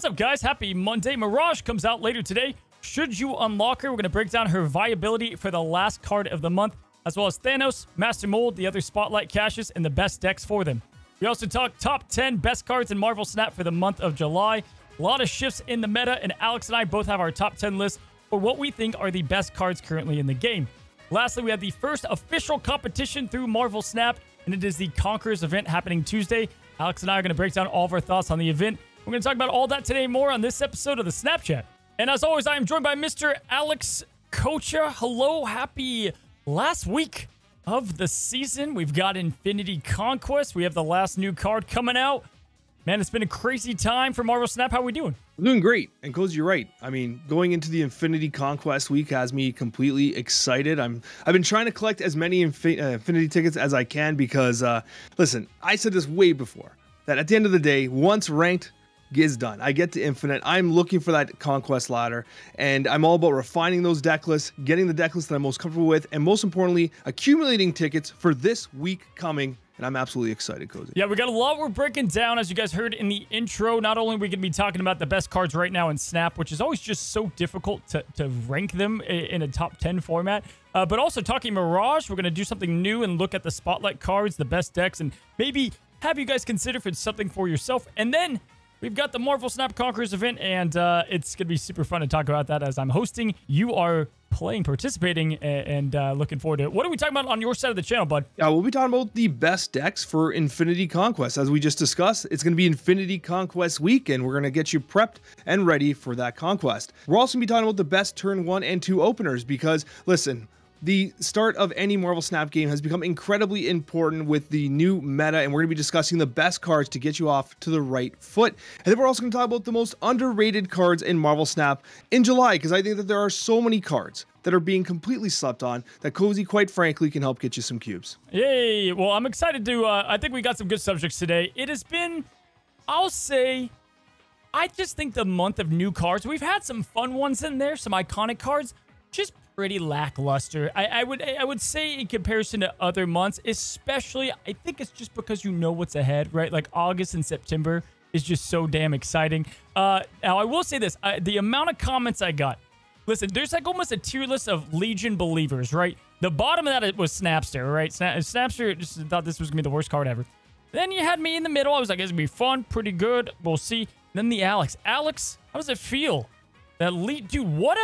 What's up, guys? Happy Monday. Mirage comes out later today. Should you unlock her, we're going to break down her viability for the last card of the month, as well as Thanos, Master Mold, the other Spotlight caches, and the best decks for them. We also talk top 10 best cards in Marvel Snap for the month of July. A lot of shifts in the meta, and Alex and I both have our top 10 lists for what we think are the best cards currently in the game. Lastly, we have the first official competition through Marvel Snap, and it is the Conquerors event happening Tuesday. Alex and I are going to break down all of our thoughts on the event. We're going to talk about all that today and more on this episode of the Snapchat. And as always, I am joined by Mr. Alex Coccia. Hello, happy last week of the season. We've got Infinity Conquest. We have the last new card coming out. Man, it's been a crazy time for Marvel Snap. How are we doing? I'm doing great. And Cozy, you're right. I mean, going into the Infinity Conquest week has me completely excited. I've been trying to collect as many Infinity tickets as I can because, listen, I said this way before, that at the end of the day, once ranked is done, I get to Infinite. I'm looking for that Conquest ladder, and I'm all about refining those deck lists, getting the deck list that I'm most comfortable with, and most importantly, accumulating tickets for this week coming. And I'm absolutely excited, Cozy. Yeah, we got a lot we're breaking down, as you guys heard in the intro. Not only are we going to be talking about the best cards right now in Snap, which is always just so difficult to rank them in a top 10 format, but also talking Mirage. We're going to do something new and look at the Spotlight cards, the best decks, and maybe have you guys consider if it's something for yourself. And then we've got the Marvel Snap Conquerors event, and it's going to be super fun to talk about that as I'm hosting. You are playing, participating, and looking forward to it. What are we talking about on your side of the channel, bud? Yeah, we'll be talking about the best decks for Infinity Conquest. As we just discussed, it's going to be Infinity Conquest week, and we're going to get you prepped and ready for that conquest. We're also going to be talking about the best turn 1 and 2 openers because, listen, the start of any Marvel Snap game has become incredibly important with the new meta, and we're going to be discussing the best cards to get you off to the right foot. And then we're also going to talk about the most underrated cards in Marvel Snap in July, because I think that there are so many cards that are being completely slept on that Cozy, quite frankly, can help get you some cubes. Yay! Well, I'm excited to, I think we got some good subjects today. It has been, I'll say, I just think the month of new cards, we've had some fun ones in there, some iconic cards, just pretty lackluster. I would say in comparison to other months, especially, I think it's just because you know what's ahead, right? Like August and September is just so damn exciting. Now, I will say this, the amount of comments I got, listen, there's like almost a tier list of Legion believers, right? The bottom of that was Snapster, right? Snapster just thought this was going to be the worst card ever. Then you had me in the middle. I was like, it's going to be fun, pretty good. We'll see. Then the Alex. Alex, how does it feel? That dude, what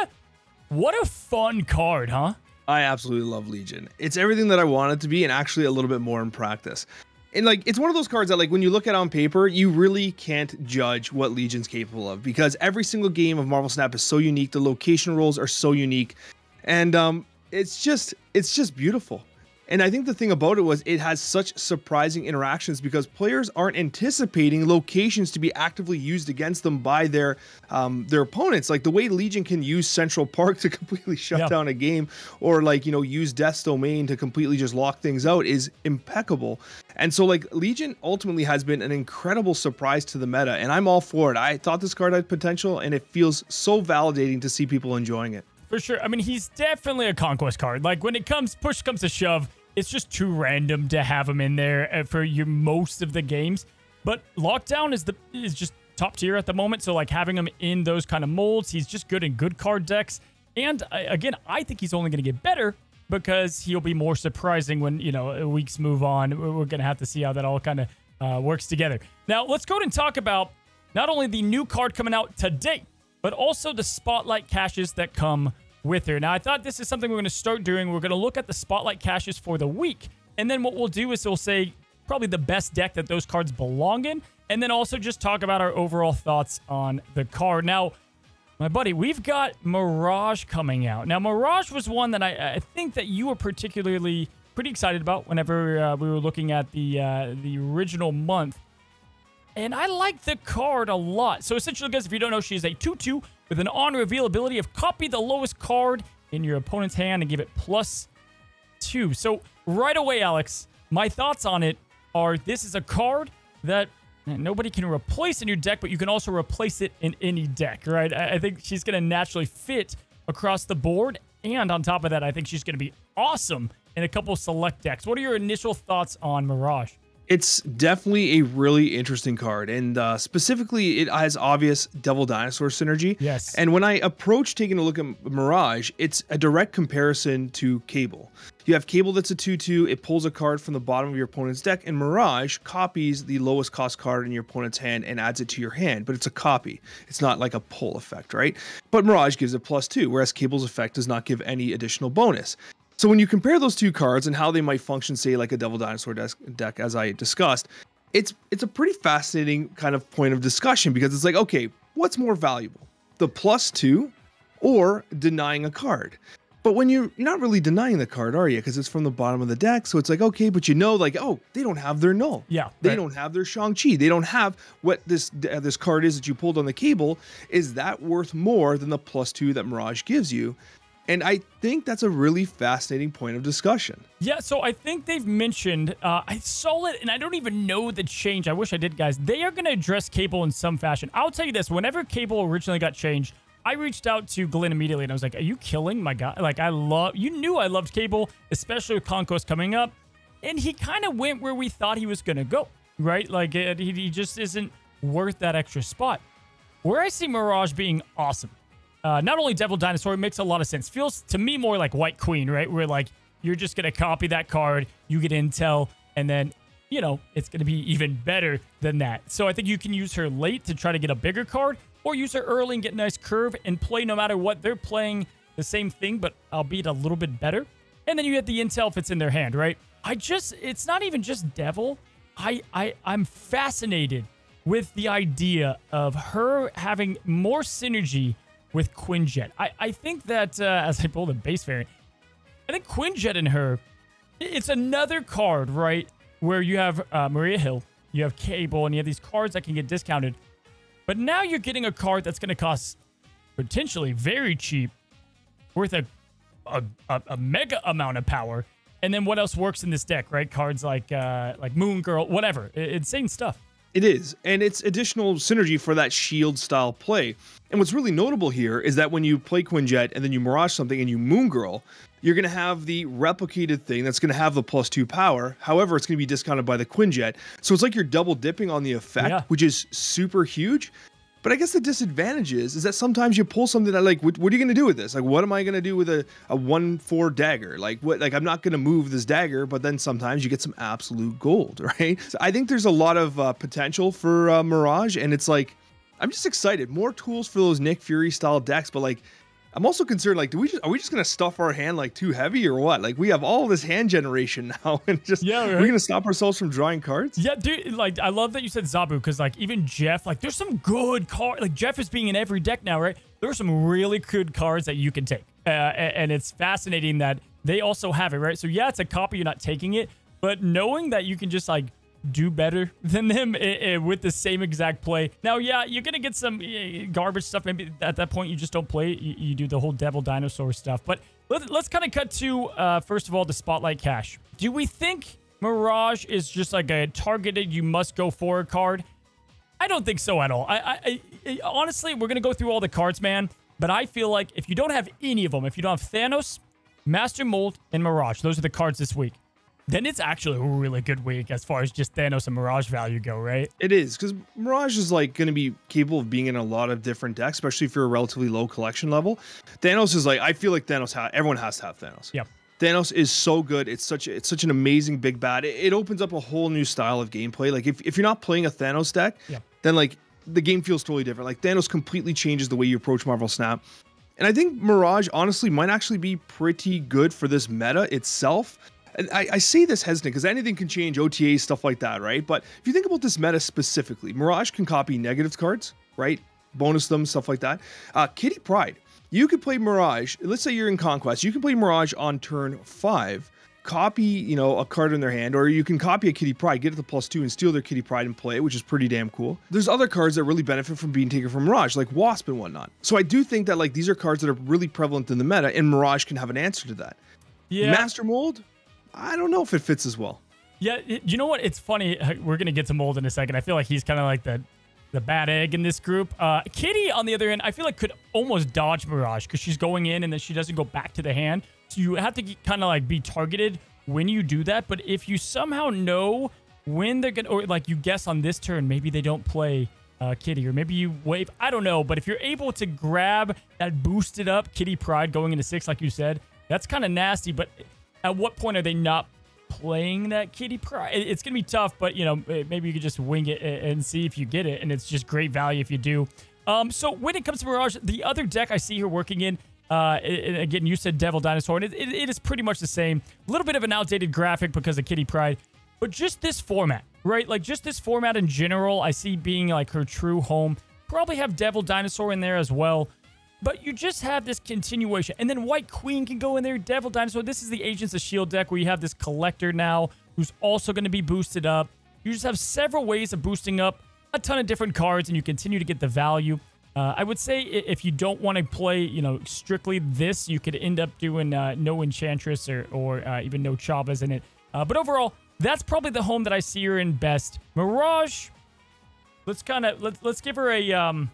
a fun card, huh? I absolutely love Legion. It's everything that I want it to be, and actually a little bit more in practice. And like, it's one of those cards that, like, when you look at it on paper, you really can't judge what Legion's capable of, because every single game of Marvel Snap is so unique. The location rolls are so unique, and it's just beautiful. And I think the thing about it was it has such surprising interactions because players aren't anticipating locations to be actively used against them by their opponents. Like the way Legion can use Central Park to completely shut down a game, or like, you know, use Death's Domain to completely just lock things out, is impeccable. And so like Legion ultimately has been an incredible surprise to the meta, and I'm all for it. I thought this card had potential, and it feels so validating to see people enjoying it. For sure. I mean, he's definitely a conquest card. Like when push comes to shove, it's just too random to have him in there for most of the games. But Lockdown is just top tier at the moment. So like having him in those kind of molds, he's just good in good card decks. And again, I think he's only going to get better because he'll be more surprising when, you know, weeks move on. We're going to have to see how that all kind of works together. Now, let's go ahead and talk about not only the new card coming out today, but also the Spotlight caches that come with her. Now, I thought this is something we're going to start doing. We're going to look at the Spotlight caches for the week, and then what we'll do is we'll say probably the best deck that those cards belong in, and then also just talk about our overall thoughts on the card. Now, my buddy, we've got Mirage coming out. Now, Mirage was one that I think that you were particularly pretty excited about whenever we were looking at the original month. And I like the card a lot. So essentially, guys, if you don't know, she is a 2/2 with an on-reveal ability of copy the lowest card in your opponent's hand and give it +2. So right away, Alex, my thoughts on it are this is a card that nobody can replace in your deck, but you can also replace it in any deck, right? I think she's going to naturally fit across the board. And on top of that, I think she's going to be awesome in a couple select decks. What are your initial thoughts on Mirage? It's definitely a really interesting card, and specifically, it has obvious Devil Dinosaur synergy. Yes. And when I approach taking a look at Mirage, it's a direct comparison to Cable. You have Cable that's a 2/2, it pulls a card from the bottom of your opponent's deck, and Mirage copies the lowest cost card in your opponent's hand and adds it to your hand, but it's a copy. It's not like a pull effect, right? But Mirage gives it +2, whereas Cable's effect does not give any additional bonus. So when you compare those two cards and how they might function, say like a Devil Dinosaur deck, as I discussed, it's a pretty fascinating kind of point of discussion, because it's like, okay, what's more valuable, the +2 or denying a card? But when you're not really denying the card, are you? Because it's from the bottom of the deck. So it's like, okay, but like, oh, they don't have their null. Yeah. They don't have their Shang-Chi. They don't have what this card is that you pulled on the Cable. Is that worth more than the +2 that Mirage gives you? And I think that's a really fascinating point of discussion. Yeah, so I think they've mentioned, I saw it, and I don't even know the change. I wish I did, guys. They are going to address Cable in some fashion. I'll tell you this. Whenever Cable originally got changed, I reached out to Glenn immediately, and I was like, are you killing my guy? Like, you knew I loved Cable, especially with Conquest coming up. And he kind of went where we thought he was going to go, right? Like, he just isn't worth that extra spot. Where I see Mirage being awesome. Not only Devil Dinosaur, it makes a lot of sense. Feels to me more like White Queen, right? Where like you're just going to copy that card, you get intel, and then, you know, it's going to be even better than that. So I think you can use her late to try to get a bigger card, or use her early and get a nice curve and play no matter what. They're playing the same thing, but albeit a little bit better. And then you get the intel if it's in their hand, right? It's not even just Devil. I'm fascinated with the idea of her having more synergy with Quinjet. I think that, as I pulled a base variant, I think Quinjet in her, it's another card, right, where you have Maria Hill, you have Cable, and you have these cards that can get discounted. But now you're getting a card that's going to cost potentially very cheap, worth a mega amount of power. And then what else works in this deck, right? Cards like Moon Girl, whatever. Insane stuff. It is, and it's additional synergy for that shield style play. And what's really notable here is that when you play Quinjet and then you Mirage something and you Moon Girl, you're going to have the replicated thing that's going to have the +2 power. However, it's going to be discounted by the Quinjet. So it's like you're double dipping on the effect, which is super huge. But I guess the disadvantage is that sometimes you pull something that, like, what are you going to do with this? Like, what am I going to do with a 1/4 dagger? Like, what? Like, I'm not going to move this dagger, but then sometimes you get some absolute gold, right? So I think there's a lot of potential for Mirage, and it's like, I'm just excited. More tools for those Nick Fury style decks, but like, I'm also concerned, like, are we just going to stuff our hand like too heavy or what? Like, we have all this hand generation now, and just, yeah, right? We're going to stop ourselves from drawing cards? Yeah, dude, like, I love that you said Zabu, because, like, even Jeff, like, there's some good cards. Like, Jeff is being in every deck now, right? There are some really good cards that you can take. And it's fascinating that they also have it, right? So, yeah, it's a copy, you're not taking it, but knowing that you can just, like, do better than them with the same exact play. Now, yeah, you're going to get some garbage stuff. Maybe at that point, you just don't play it. You do the whole Devil Dinosaur stuff. But let's kind of cut to, first of all, the Spotlight Cash. Do we think Mirage is just like a targeted, you must go for a card? I don't think so at all. I honestly, we're going to go through all the cards, man. But I feel like if you don't have any of them, if you don't have Thanos, Master Mold, and Mirage, those are the cards this week, then it's actually a really good week as far as just Thanos and Mirage value go, right? It is, because Mirage is like going to be capable of being in a lot of different decks, especially if you're a relatively low collection level. Thanos is like, I feel like everyone has to have Thanos. Yeah. Thanos is so good. It's such an amazing big bad. It opens up a whole new style of gameplay. Like if you're not playing a Thanos deck, then like the game feels totally different. Like Thanos completely changes the way you approach Marvel Snap. And I think Mirage honestly might actually be pretty good for this meta itself. I say this hesitant because anything can change, OTAs, stuff like that, right? But if you think about this meta specifically, Mirage can copy negative cards, right? Bonus them, stuff like that. Kitty Pryde, you could play Mirage. Let's say you're in Conquest. You can play Mirage on turn 5, copy, a card in their hand, or you can copy a Kitty Pryde, get it to +2 and steal their Kitty Pryde and play it, which is pretty damn cool. There's other cards that really benefit from being taken from Mirage, like Wasp and whatnot. So I do think that like these are cards that are really prevalent in the meta, and Mirage can have an answer to that. Yeah. Master Mold, I don't know if it fits as well. Yeah, you know what? It's funny. We're going to get to Mold in a second. I feel like he's kind of like the bad egg in this group. Kitty, on the other end, I feel like could almost dodge Mirage because she's going in and then she doesn't go back to the hand. So you have to kind of like be targeted when you do that. But if you somehow know when they're gonna, or like you guess on this turn, maybe they don't play Kitty, or maybe you wave. I don't know, but if you're able to grab that boosted up Kitty Pride going into 6, like you said, that's kind of nasty. But at what point are they not playing that Kitty Pride? It's gonna be tough, but you know, maybe you could just wing it and see if you get it, and it's just great value if you do. So when it comes to Mirage, the other deck I see here working in, again, you said Devil Dinosaur, and it is pretty much the same. A little bit of an outdated graphic because of Kitty Pride, but just this format, right? Like just this format in general, I see being like her true home. Probably have Devil Dinosaur in there as well. But you just have this continuation. And then White Queen can go in there, Devil Dinosaur. This is the Agents of S.H.I.E.L.D. deck where you have this Collector now who's also going to be boosted up. You just have several ways of boosting up a ton of different cards, and you continue to get the value. I would say if you don't want to play, you know, strictly this, you could end up doing no Enchantress or even no Chavez in it. But overall, that's probably the home that I see her in best. Mirage, let's give her a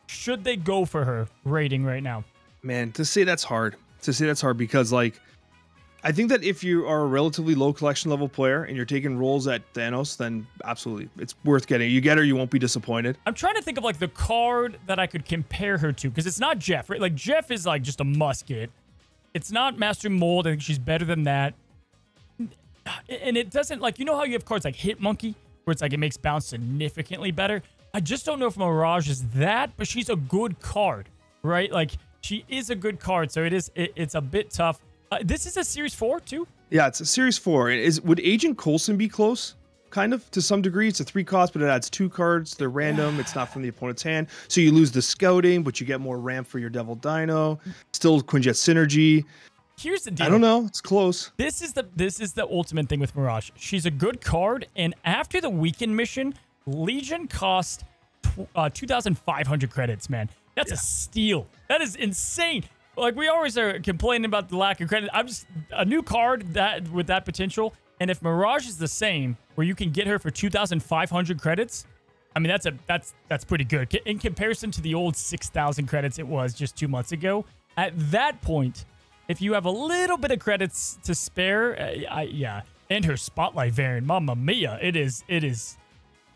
should they go for her rating right now? Man, to say that's hard. Because like I think that if you are a relatively low collection level player and you're taking rolls at Thanos, then absolutely it's worth getting. You get her, you won't be disappointed. I'm trying to think of like the card that I could compare her to, because it's not Jeff, right? Like Jeff is like just a must get. It's not Master Mold. I think she's better than that. And it doesn't, like, you know how you have cards like Hit Monkey where it's like it makes bounce significantly better? I just don't know if Mirage is that, but she's a good card, right? Like she is a good card, so it's a bit tough. This is a Series 4 too? Yeah, it's a Series 4. Would Agent Coulson be close? Kind of, to some degree. It's a 3 cost, but it adds 2 cards. They're random. It's not from the opponent's hand. So you lose the scouting, but you get more ramp for your Devil Dino. Still Quinjet synergy. Here's the deal. I don't know. It's close. This is the ultimate thing with Mirage. She's a good card, and after the weekend mission, Legion cost 2,500 credits, man. That's a steal. That is insane. Like, we always are complaining about the lack of credit. I'm just a new card that with that potential. And if Mirage is the same, where you can get her for 2,500 credits, I mean, that's pretty good in comparison to the old 6,000 credits it was just 2 months ago. At that point, if you have a little bit of credits to spare, yeah. And her Spotlight variant, mamma mia,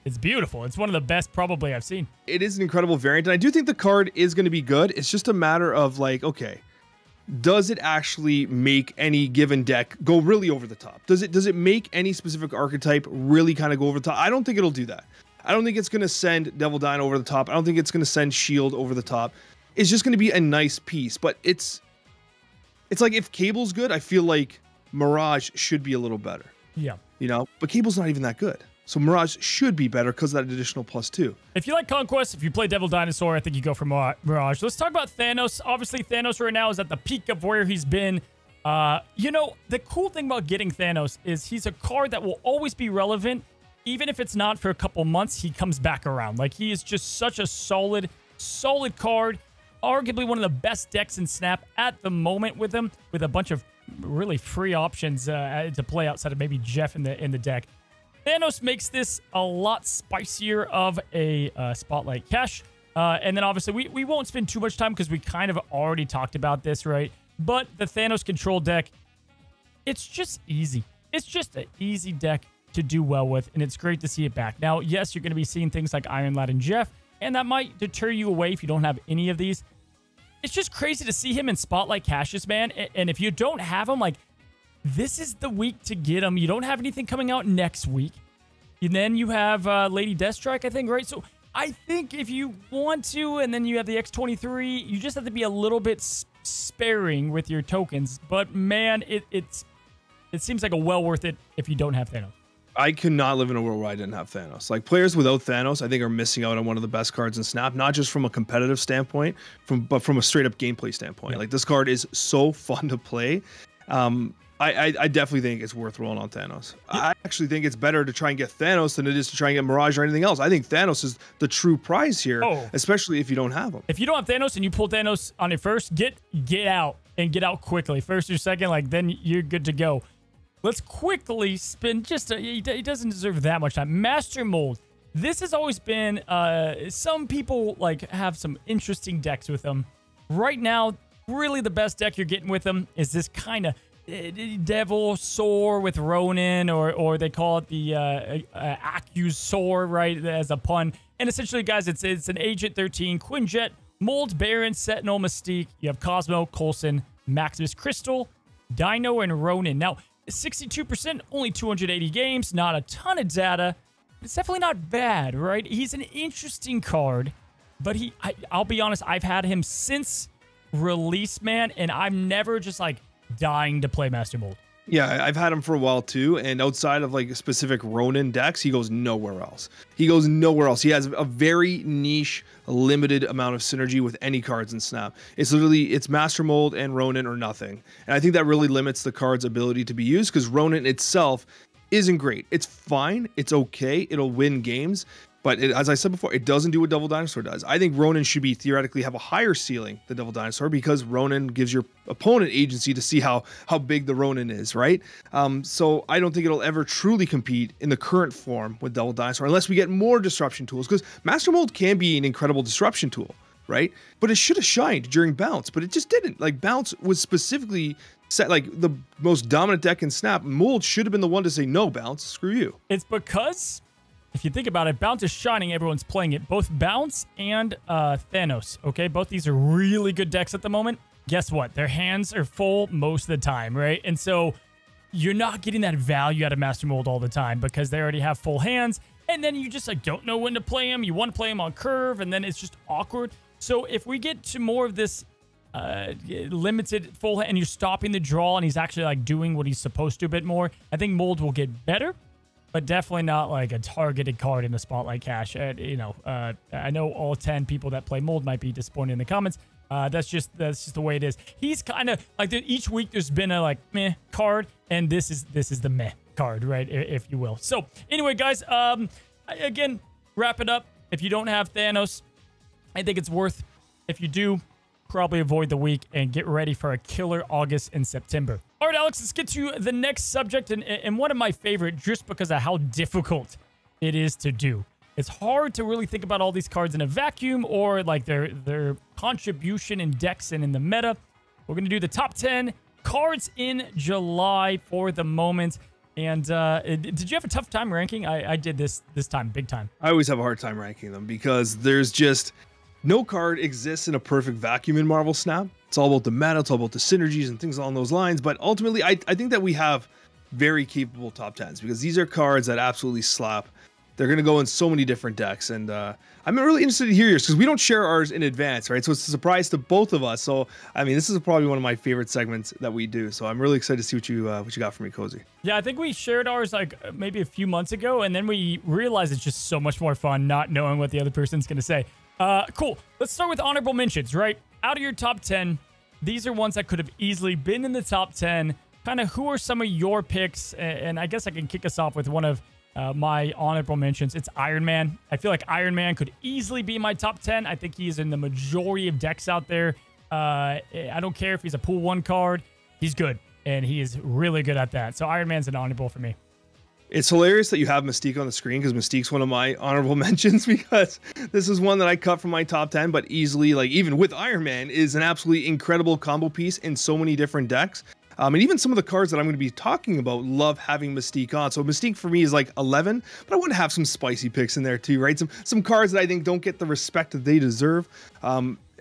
it's beautiful. It's one of the best probably I've seen. It is an incredible variant, and I do think the card is going to be good. It's just a matter of like, okay, does it actually make any given deck go really over the top? Does it make any specific archetype really kind of go over the top? I don't think it'll do that. I don't think it's going to send Devil Dino over the top. I don't think it's going to send Shield over the top. It's just going to be a nice piece, but it's like if Cable's good, I feel like Mirage should be a little better. Yeah. You know, but Cable's not even that good. So Mirage should be better because of that additional +2. If you like Conquest, if you play Devil Dinosaur, I think you go for Mirage. Let's talk about Thanos. Obviously, Thanos right now is at the peak of where he's been. You know, the cool thing about getting Thanos is he's a card that will always be relevant. Even if it's not for a couple months, he comes back around. Like, he is just such a solid card. Arguably one of the best decks in Snap at the moment with him, with a bunch of really free options to play outside of maybe Jeff in the deck. Thanos makes this a lot spicier of a Spotlight cache. And then obviously we won't spend too much time because we kind of already talked about this, right? But the Thanos control deck, it's just easy. It's just an easy deck to do well with, and it's great to see it back. Now, yes, you're going to be seeing things like Iron Lad and Jeff, and that might deter you away if you don't have any of these. It's just crazy to see him in Spotlight caches, man. And if you don't have him, like, this is the week to get him. You don't have anything coming out next week. And then you have Lady Deathstrike, I think, right? So I think if you want to, and then you have the X-23, you just have to be a little bit sparing with your tokens. But, man, it seems like a well worth it if you don't have Thanos. I could not live in a world where I didn't have Thanos. Like, players without Thanos, I think, are missing out on one of the best cards in Snap, not just from a competitive standpoint, but from a straight-up gameplay standpoint. Like, this card is so fun to play. I definitely think it's worth rolling on Thanos. I actually think it's better to try and get Thanos than it is to try and get Mirage or anything else. I think Thanos is the true prize here, especially if you don't have him. If you don't have Thanos and you pull Thanos on it first, get out and get out quickly. First or second, like, then you're good to go. Let's quickly spin he doesn't deserve that much time. Master Mold. This has always been, some people like have some interesting decks with them. Right now, really the best deck you're getting with them is this kind of Devil Soar with Ronin, or they call it the Accusaur, right, as a pun. And essentially, guys, it's an Agent 13, Quinjet, Mold, Baron, Sentinel, Mystique. You have Cosmo, Coulson, Maximus Crystal, Dino, and Ronin. Now, 62%, only 280 games, not a ton of data. It's definitely not bad, right? He's an interesting card, but I'll be honest, I've had him since release, man, and I'm never just like dying to play Master Mold. Yeah, I've had him for a while too, and outside of like specific Ronin decks, he goes nowhere else. He goes nowhere else. He has a very niche, limited amount of synergy with any cards in Snap. It's literally, it's Master Mold and Ronin or nothing. And I think that really limits the card's ability to be used, because Ronin itself isn't great. It's fine. It's okay. It'll win games. But as I said before, it doesn't do what Devil Dinosaur does. I think Ronin should be theoretically have a higher ceiling than Devil Dinosaur, because Ronin gives your opponent agency to see how big the Ronin is, right? So I don't think it'll ever truly compete in the current form with Devil Dinosaur unless we get more disruption tools, because Master Mold can be an incredible disruption tool, right? But it should have shined during Bounce, but it just didn't. Like, Bounce was specifically set, like the most dominant deck in Snap. Mold should have been the one to say, no, Bounce, screw you. It's because, if you think about it, Bounce is shining, everyone's playing it. Both Bounce and Thanos, okay? Both these are really good decks at the moment. Guess what? Their hands are full most of the time, right? And so you're not getting that value out of Master Mold all the time because they already have full hands, and then you just like don't know when to play them. You want to play them on curve, and then it's just awkward. So if we get to more of this limited full hand, and you're stopping the draw, and he's actually like doing what he's supposed to a bit more, I think Mold will get better. But definitely not like a targeted card in the Spotlight Cache. I know all 10 people that play Mold might be disappointed in the comments. That's just the way it is. He's kind of like, each week there's been a like meh card, and this is the meh card, right? If you will. So anyway, guys, again, wrap it up. If you don't have Thanos, I think it's worth. If you do, probably avoid the week and get ready for a killer August and September. All right, Alex, let's get to the next subject, and one of my favorite, just because of how difficult it is to do. It's hard to really think about all these cards in a vacuum, or like their contribution in decks and in the meta. We're going to do the top 10 cards in July for the moment. And did you have a tough time ranking? I did this time, big time. I always have a hard time ranking them, because there's just no card exists in a perfect vacuum in Marvel Snap. It's all about the meta, it's all about the synergies and things along those lines. But ultimately, I think that we have very capable top 10s, because these are cards that absolutely slap. They're going to go in so many different decks. And I'm really interested to hear yours, because we don't share ours in advance, right? So it's a surprise to both of us. So, I mean, this is probably one of my favorite segments that we do. So I'm really excited to see what you got for me, Cozy. Yeah, I think we shared ours like maybe a few months ago, and then we realized it's just so much more fun not knowing what the other person's going to say. Cool. Let's start with honorable mentions, right? Out of your top 10, these are ones that could have easily been in the top 10. Kind of who are some of your picks? And I guess I can kick us off with one of my honorable mentions. It's Iron Man. I feel like Iron Man could easily be my top 10. I think he's in the majority of decks out there. I don't care if he's a pool 1 card. He's good, and he is really good at that. So Iron Man's an honorable for me. It's hilarious that you have Mystique on the screen, because Mystique's one of my honorable mentions, because this is one that I cut from my top 10, but easily, like even with Iron Man, is an absolutely incredible combo piece in so many different decks. And even some of the cards that I'm going to be talking about love having Mystique on. So Mystique for me is like 11, but I want to have some spicy picks in there too, right? Some cards that I think don't get the respect that they deserve.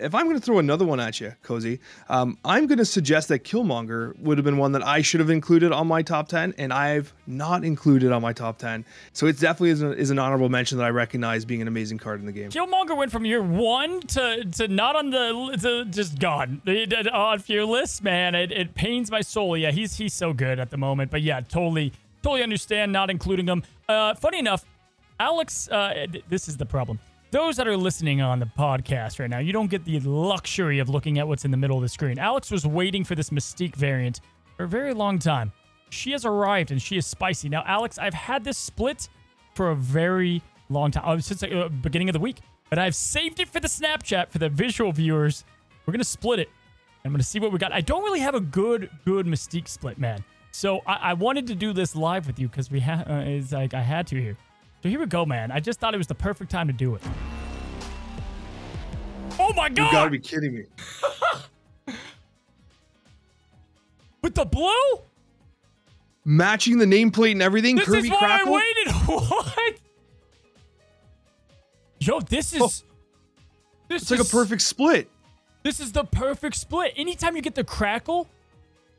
If I'm going to throw another one at you, Cozy, I'm going to suggest that Killmonger would have been one that I should have included on my top 10, and I've not included on my top 10. So it definitely is an honorable mention that I recognize being an amazing card in the game. Killmonger went from year 1 to not on the, to just gone off your list, man. It pains my soul. Yeah, he's so good at the moment, but yeah, totally understand not including him. Funny enough, Alex, this is the problem. Those that are listening on the podcast right now, you don't get the luxury of looking at what's in the middle of the screen. Alex was waiting for this Mystique variant for a very long time. She has arrived, and she is spicy. Now, Alex, I've had this split for a very long time, since the beginning of the week. But I've saved it for the Snapchat, for the visual viewers. We're going to split it. I'm going to see what we got. I don't really have a good Mystique split, man. So I wanted to do this live with you, because we had it's like I had to here. So here we go, man. I just thought it was the perfect time to do it. Oh my God! You gotta be kidding me. with the blue? Matching the nameplate and everything. This Kirby is why Crackle. I waited. What? Yo, this is... It's like a perfect split. This is the perfect split. Anytime you get the Crackle,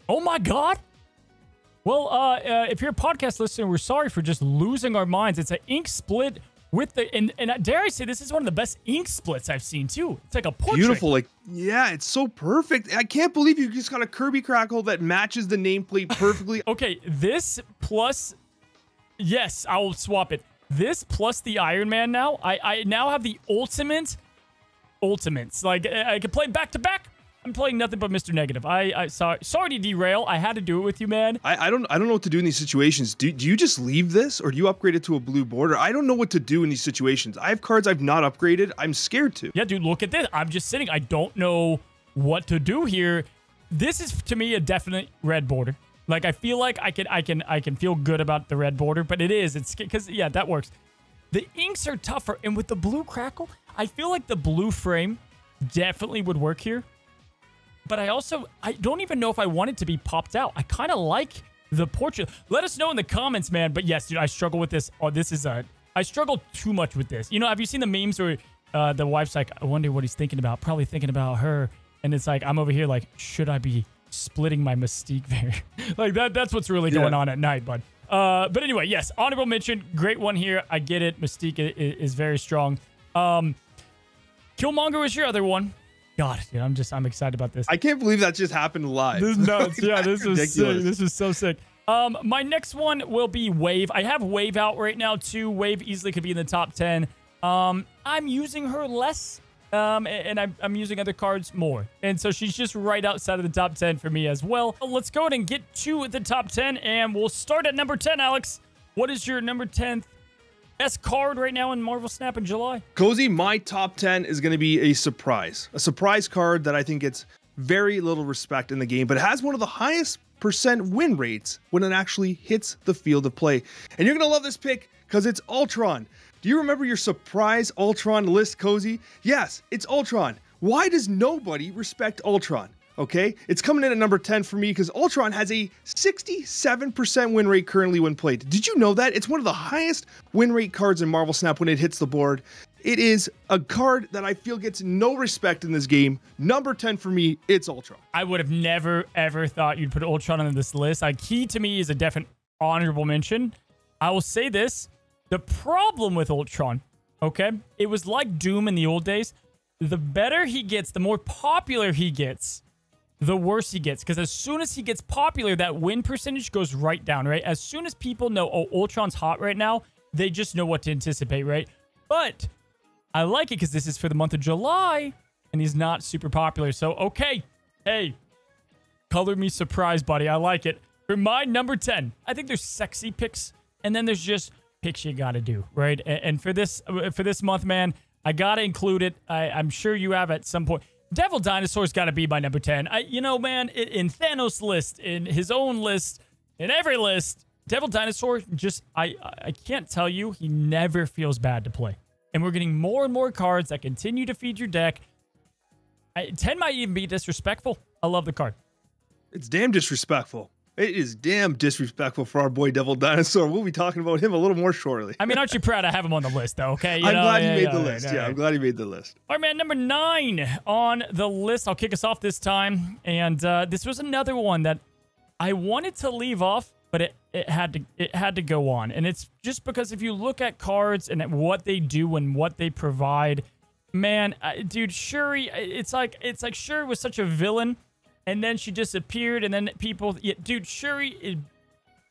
oh my God. Well, if you're a podcast listener, we're sorry for just losing our minds. It's an ink split with the, and dare I say, this is one of the best ink splits I've seen too. It's like a portrait. Beautiful. Like, yeah, it's so perfect. I can't believe you just got a Kirby Crackle that matches the nameplate perfectly. Okay, this plus, yes, I will swap it. This plus the Iron Man now. I now have the ultimates. Like, I can play back to back. I'm playing nothing but Mr. Negative. Sorry to derail. I had to do it with you, man. I don't know what to do in these situations. Do you just leave this, or do you upgrade it to a blue border? I don't know what to do in these situations. I have cards I've not upgraded. I'm scared to. Yeah, dude, look at this. I'm just sitting. I don't know what to do here. This is, to me, a definite red border. Like, I feel like I can feel good about the red border, but it's because, yeah, that works. The inks are tougher, and with the blue Crackle, I feel like the blue frame definitely would work here. But I don't even know if I want it to be popped out. I kind of like the portrait. Let us know in the comments, man. But yes, dude, I struggle with this. Oh, I struggle too much with this. You know, have you seen the memes where the wife's like, I wonder what he's thinking about? Probably thinking about her. And it's like, I'm over here like, should I be splitting my Mystique there? Like, that's what's really going on at night, bud. But anyway, yes, honorable mention. Great one here. I get it. Mystique is very strong. Killmonger was your other one. God, dude, I'm excited about this. I can't believe that just happened live. This is nuts. Yeah, this is sick. This is so sick. My next one will be Wave. I have Wave out right now too. Wave easily could be in the top 10. I'm using her less, and I'm using other cards more. And so she's just right outside of the top 10 for me as well. Let's go ahead and get to the top 10, and we'll start at number 10, Alex. What is your number 10th best card right now in Marvel Snap in July? Cozy, my top 10 is going to be a surprise card that I think gets very little respect in the game, but it has one of the highest % win rates when it actually hits the field of play. And you're going to love this pick because it's Ultron. Do you remember your surprise Ultron list, Cozy? Yes, it's Ultron. Why does nobody respect Ultron? Okay, it's coming in at number 10 for me because Ultron has a 67% win rate currently when played. Did you know that? It's one of the highest win rate cards in Marvel Snap when it hits the board. It is a card that I feel gets no respect in this game. Number 10 for me, it's Ultron. I would have never, ever thought you'd put Ultron on this list. Key to me is a definite honorable mention. I will say this. The problem with Ultron, okay, it was like Doom in the old days. The better he gets, the more popular he gets, the worse he gets. Because as soon as he gets popular, that win percentage goes right down, right? As soon as people know, oh, Ultron's hot right now, they just know what to anticipate, right? But I like it because this is for the month of July, and he's not super popular. So, okay. Hey, color me surprised, buddy. I like it. For my number 10, I think there's sexy picks, and then there's just picks you got to do, right? And for this month, man, I got to include it. I'm sure you have at some point. Devil Dinosaur's got to be my number 10. You know, man, in Thanos' list, in his own list, in every list, Devil Dinosaur just, I can't tell you, he never feels bad to play. And we're getting more and more cards that continue to feed your deck. 10 might even be disrespectful. I love the card. It's damn disrespectful. It is damn disrespectful for our boy Devil Dinosaur. We'll be talking about him a little more shortly. I mean, aren't you proud I have him on the list, though? Okay, I'm glad you made the list. Yeah, I'm glad you made the list. All right, man, number 9 on the list. I'll kick us off this time. And this was another one that I wanted to leave off, but it had to go on. And it's just because if you look at cards and at what they do and what they provide, man, dude, Shuri, it's like Shuri was such a villain. And then she disappeared, and then people... Yeah, dude, Shuri...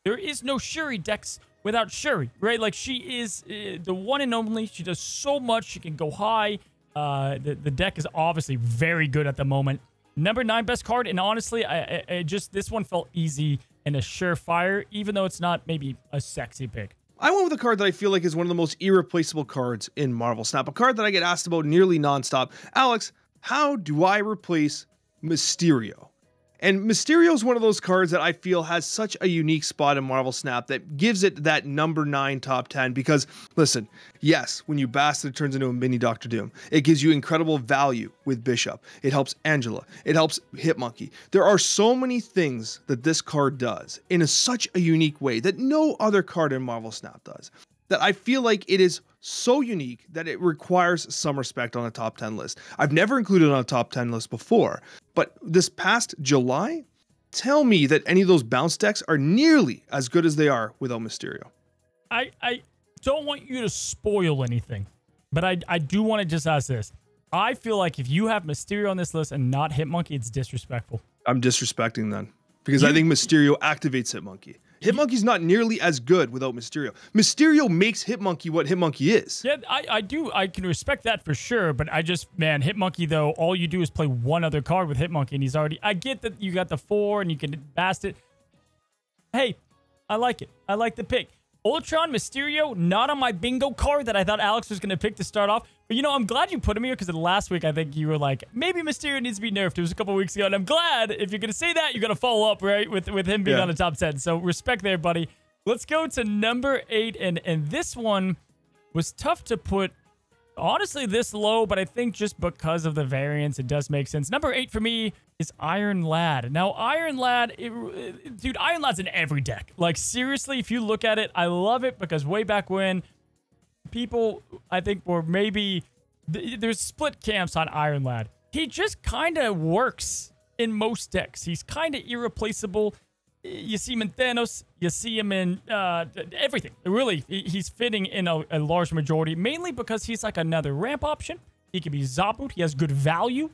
there is no Shuri decks without Shuri, right? Like, she is the one and only. She does so much. She can go high. The deck is obviously very good at the moment. Number 9 best card, and honestly, I just... This one felt easy and a surefire, even though it's not maybe a sexy pick. I went with a card that I feel like is one of the most irreplaceable cards in Marvel Snap. A card that I get asked about nearly nonstop. Alex, how do I replace Mysterio? And Mysterio is one of those cards that I feel has such a unique spot in Marvel Snap that gives it that number 9 top 10 because, listen, yes, when you bast it, it turns into a mini Doctor Doom. It gives you incredible value with Bishop. It helps Angela. It helps Hitmonkey. There are so many things that this card does in such a unique way that no other card in Marvel Snap does, that I feel like it is so unique that it requires some respect on a top 10 list. I've never included it on a top 10 list before, but this past July, tell me that any of those bounce decks are nearly as good as they are without Mysterio. I don't want you to spoil anything, but I do want to just ask this. I feel like if you have Mysterio on this list and not Hitmonkey, it's disrespectful. I'm disrespecting then because I think Mysterio activates Hitmonkey. Hitmonkey's not nearly as good without Mysterio. Mysterio makes Hitmonkey what Hitmonkey is. Yeah, I do. I can respect that for sure, but I just, man, Hitmonkey, though, all you do is play one other card with Hitmonkey, and he's already... I get that you got the 4, and you can bast it. Hey, I like it. I like the pick. Ultron, Mysterio, not on my bingo card that I thought Alex was going to pick to start off. But, you know, I'm glad you put him here because last week I think you were like, maybe Mysterio needs to be nerfed. It was a couple weeks ago. And I'm glad if you're going to say that, you're going to follow up, right, with him being on the top 10. So respect there, buddy. Let's go to number 8. And this one was tough to put, honestly, this low. But I think just because of the variance, it does make sense. Number 8 for me is Iron Lad. Now, Iron Lad, dude, Iron Lad's in every deck. Like, seriously, if you look at it, I love it because way back when, people, I think, were maybe... There's split camps on Iron Lad. He just kind of works in most decks. He's kind of irreplaceable. You see him in Thanos. You see him in everything. Really, he's fitting in a large majority, mainly because he's like another ramp option. He can be Zaboot. He has good value.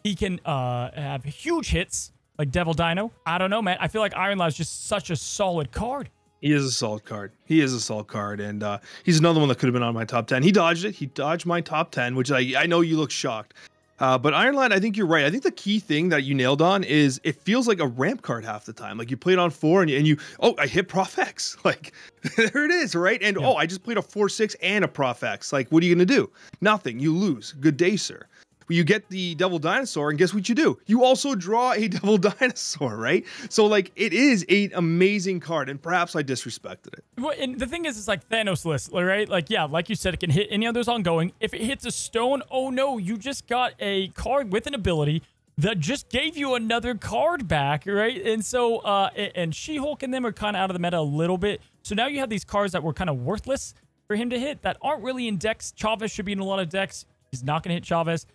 He can have huge hits like Devil Dino. I don't know, man. I feel like Iron Lad is just such a solid card. He is a solid card. He is a solid card, and he's another one that could have been on my top 10. He dodged it. He dodged my top 10, which I know you look shocked. But Iron Lad, I think you're right. I think the key thing that you nailed on is it feels like a ramp card half the time. Like you played on 4 and you oh, I hit Prof X. Like there it is, right? And oh, I just played a 4/6 and a Prof X. Like what are you gonna do? Nothing. You lose. Good day, sir. You get the Devil Dinosaur, and guess what you do? You also draw a Devil Dinosaur, right? So, like, it is an amazing card, and perhaps I disrespected it. Well, and the thing is, it's like Thanos list, right? Like, yeah, like you said, it can hit any others ongoing. If it hits a stone, oh no, you just got a card with an ability that just gave you another card back, right? And so, and She-Hulk and them are kind of out of the meta a little bit. So now you have these cards that were kind of worthless for him to hit that aren't really in decks. Chavez should be in a lot of decks. He's not going to hit Chavez.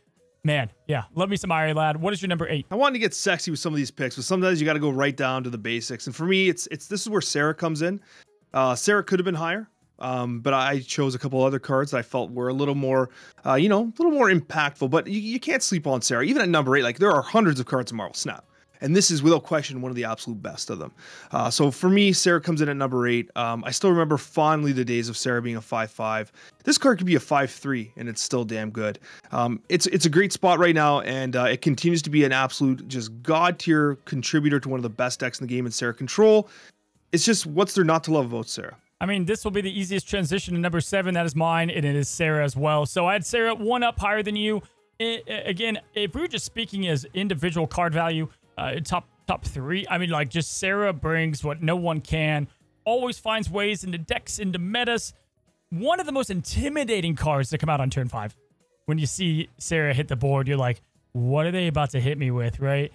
Man, yeah, love me some Iron Lad. What is your number 8? I wanted to get sexy with some of these picks, but sometimes you got to go right down to the basics. And for me, this is where Sarah comes in. Sarah could have been higher, but I chose a couple other cards that I felt were a little more, a little more impactful. But you can't sleep on Sarah. Even at number 8, like there are hundreds of cards in Marvel Snap. And this is, without question, one of the absolute best of them. So for me, Sarah comes in at number 8. I still remember fondly the days of Sarah being a 5/5. This card could be a 5/3, and it's still damn good. It's a great spot right now, and it continues to be an absolute just god-tier contributor to one of the best decks in the game in Sarah Control. It's just, what's there not to love about Sarah? I mean, this will be the easiest transition to number 7. That is mine, and it is Sarah as well. So I had Sarah 1 up higher than you. Again, if we were just speaking as individual card value, top 3. I mean, like, just Sarah brings what no one can. Always finds ways into decks, into metas. One of the most intimidating cards to come out on turn 5. When you see Sarah hit the board, you're like, what are they about to hit me with, right?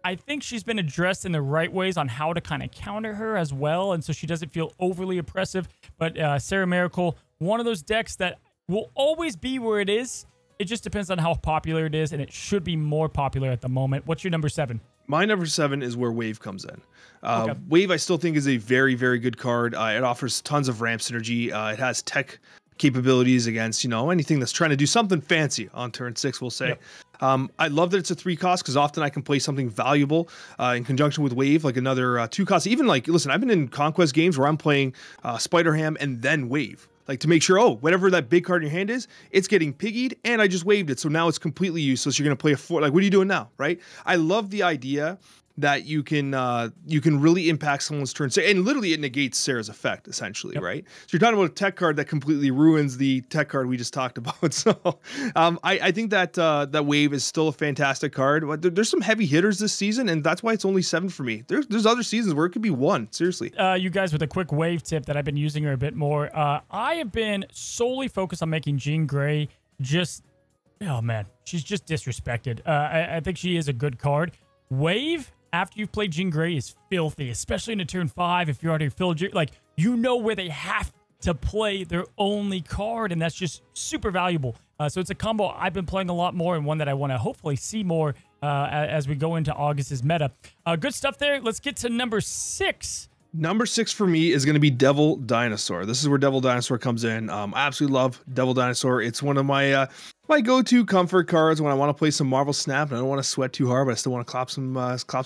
I think she's been addressed in the right ways on how to kind of counter her as well, and so she doesn't feel overly oppressive. But Sarah Miracle, one of those decks that will always be where it is. It just depends on how popular it is, and it should be more popular at the moment. What's your number 7? My number 7 is where Wave comes in. Okay. Wave, I still think, is a very, very good card. It offers tons of ramp synergy. It has tech capabilities against, anything that's trying to do something fancy on turn 6, we'll say. Yep. I love that it's a 3 cost because often I can play something valuable in conjunction with Wave, like another 2 cost. Even like, listen, I've been in Conquest games where I'm playing Spider-Ham and then Wave. Like to make sure, whatever that big card in your hand is, it's getting piggied, and I just waved it. So now it's completely useless. You're going to play a 4. Like, what are you doing now, right? I love the idea that you can really impact someone's turn, and literally it negates Sarah's effect essentially, right? So you're talking about a tech card that completely ruins the tech card we just talked about. So I think that that wave is still a fantastic card. But there's some heavy hitters this season, and that's why it's only 7 for me. There's other seasons where it could be 1. Seriously. You guys, with a quick wave tip that I've been using her a bit more. I have been solely focused on making Jean Grey just, oh man, she's just disrespected. I think she is a good card. Wave, after you've played Jean Grey, is filthy, especially in a turn 5 if you're already filled. Like, you know where they have to play their only card, and that's just super valuable. So it's a combo I've been playing a lot more, and one that I want to hopefully see more as we go into August's meta. Good stuff there. Let's get to number 6. Number 6 for me is going to be Devil Dinosaur. This is where Devil Dinosaur comes in. I absolutely love Devil Dinosaur. It's one of my my go-to comfort cards when I want to play some Marvel Snap and I don't want to sweat too hard, but I still want to clap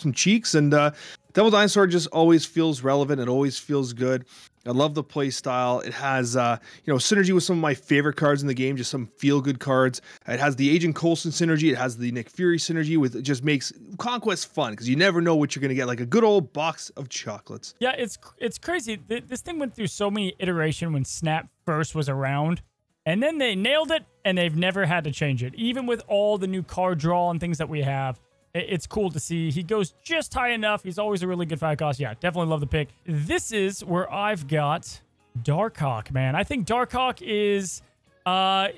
some cheeks. And Devil Dinosaur just always feels relevant. It always feels good. I love the play style. It has synergy with some of my favorite cards in the game, just some feel-good cards. It has the Agent Coulson synergy. It has the Nick Fury synergy. It just makes Conquest fun because you never know what you're gonna get, like a good old box of chocolates. Yeah, it's crazy. This thing went through so many iterations when Snap first was around, and then they nailed it, and they've never had to change it. Even with all the new card draw and things that we have, it's cool to see. He goes just high enough. He's always a really good 5 cost. Yeah, definitely love the pick. This is where I've got Darkhawk, man. I think Darkhawk is...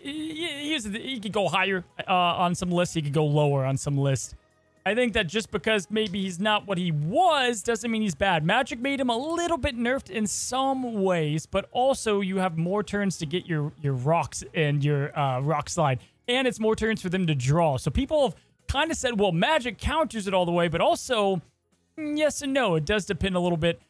he could go higher on some lists. He could go lower on some lists. I think that just because maybe he's not what he was doesn't mean he's bad. Magic made him a little bit nerfed in some ways, but also you have more turns to get your rocks and your rock slide, and it's more turns for them to draw. So people have kind of said, well, Magic counters it all the way, but also yes and no. It does depend a little bit.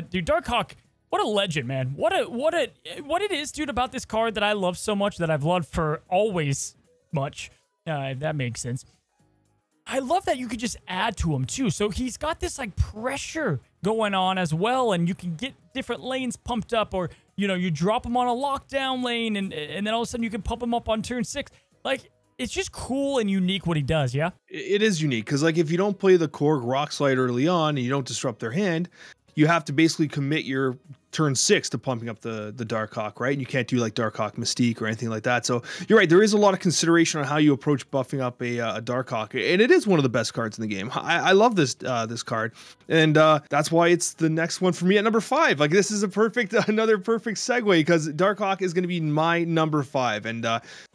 Dude, Darkhawk, what a legend, man. What it is, dude, about this card that I love so much, that I've loved for always much. If that makes sense. I love that you could just add to him too. So he's got this like pressure going on as well, and you can get different lanes pumped up, or you drop him on a lockdown lane, and then all of a sudden you can pump him up on turn 6. Like, it's just cool and unique what he does. Yeah, it is unique because, like, if you don't play the Korg Rock Slide early on and you don't disrupt their hand, you have to basically commit your turn 6 to pumping up the Darkhawk, right? And you can't do like Darkhawk Mystique or anything like that. So you're right. There is a lot of consideration on how you approach buffing up a Darkhawk, and it is one of the best cards in the game. I love this card, and that's why it's the next one for me at number 5. Like, this is another perfect segue because Darkhawk is going to be my number 5, and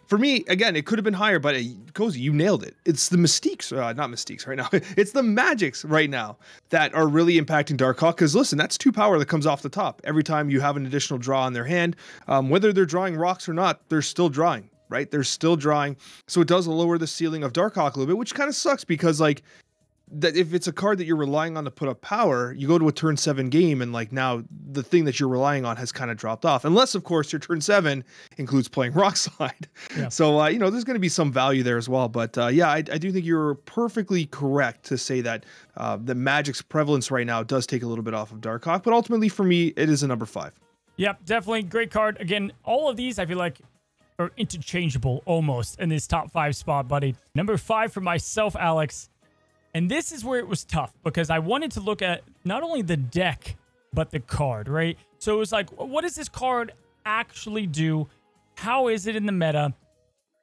for me, again, it could have been higher, but Cozy, you nailed it. It's the Mystiques, not Mystiques right now. It's the Magics right now that are really impacting Darkhawk. Because listen, that's 2 power that comes off the top every time you have an additional draw in their hand. Whether they're drawing rocks or not, they're still drawing, right? They're still drawing. So it does lower the ceiling of Darkhawk a little bit, which kind of sucks because, like, that if it's a card that you're relying on to put up power, you go to a turn 7 game and, like, now the thing that you're relying on has kind of dropped off, unless of course your turn 7 includes playing Rock Slide. Yeah. So there's going to be some value there as well, but yeah, I do think you're perfectly correct to say that the Magic's prevalence right now does take a little bit off of Darkhawk, but ultimately for me it is a number 5. Yep, definitely great card. Again, all of these I feel like are interchangeable almost in this top 5 spot, buddy. Number 5 for myself, Alex. And this is where it was tough because I wanted to look at not only the deck, but the card, right? So it was like, what does this card actually do? How is it in the meta?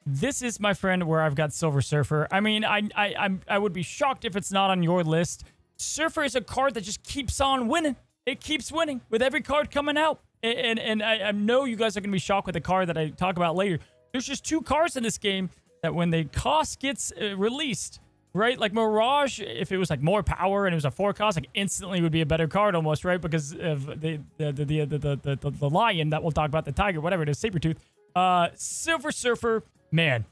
This is, my friend, where I've got Silver Surfer. I mean, I would be shocked if it's not on your list. Surfer is a card that just keeps on winning. It keeps winning with every card coming out. And I know you guys are going to be shocked with the card that I talk about later. There's just 2 cards in this game that when the cost gets released, right? Like Mirage, if it was like more power and it was a 4 cost, like instantly would be a better card almost, right? Because of the lion that we'll talk about, the tiger, whatever it is, Sabretooth. Silver Surfer, man,